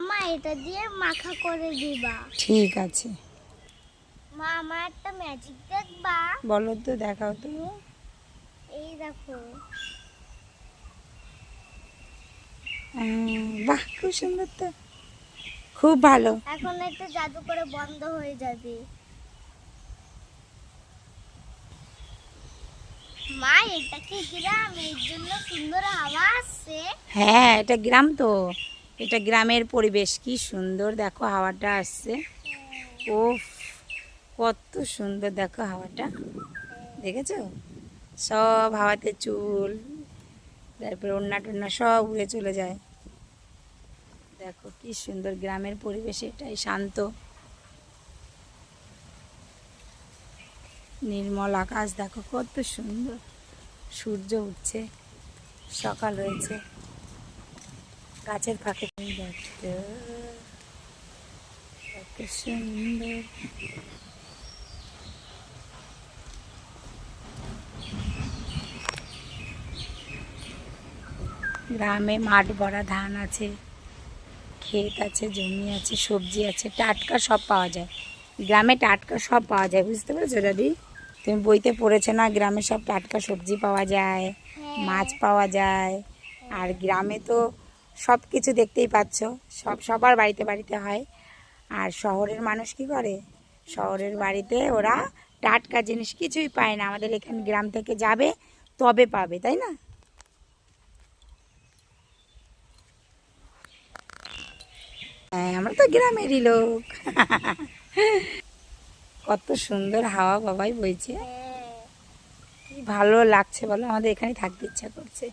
মা এটা দিয়ে মাখা করে দিবা। ঠিক আছে। মা আমার একটা ম্যাজিক দেখবা? বলো তো, দেখাও তো। এই দেখো। বাহ, খুব সুন্দর তো, খুব ভালো। এখন এটা জাদু করে বন্ধ হয়ে যাবে। মা এটা কি গ্রাম? এর জন্য সুন্দর হাওয়া আসছে। হ্যাঁ, এটা গ্রাম তো, এটা গ্রামের পরিবেশ। কি সুন্দর দেখো হাওয়াটা আসছে। ওফ, কত সুন্দর দেখো হাওয়াটা, দেখেছো? সব হাওয়াতে চুল, তারপরে ওড়না টোন্না সব উড়ে চলে যায়। দেখো কি সুন্দর গ্রামের পরিবেশ, এটাই শান্ত নির্মল আকাশ। দেখো কত সুন্দর, সূর্য উঠছে, সকাল হয়েছে, গাছের ফাঁকে দেখো কত সুন্দর। গ্রামে মাঠ ভরা ধান আছে, ক্ষেত আছে, জমি আছে, সবজি আছে, টাটকা সব পাওয়া যায়। গ্রামে টাটকা সব পাওয়া যায়, বুঝতে পেরেছো দাদি? তুমি বইতে পড়েছো না, গ্রামে সব টাটকা সবজি পাওয়া যায়, মাছ পাওয়া যায়। আর গ্রামে তো সব কিছু দেখতেই পাচ্ছ, সবার বাড়িতে বাড়িতে হয়। আর শহরের মানুষ কি করে, শহরের বাড়িতে ওরা টাটকা জিনিস কিছুই পায় না। আমাদের এখানে গ্রাম থেকে যাবে তবে পাবে, তাই না? হ্যাঁ, আমরা তো গ্রামেরই লোক। কত সুন্দর হাওয়া বাবাই বইছে, কি ভালো লাগছে বলো, আমাদের এখানে থাকতে ইচ্ছা করছে।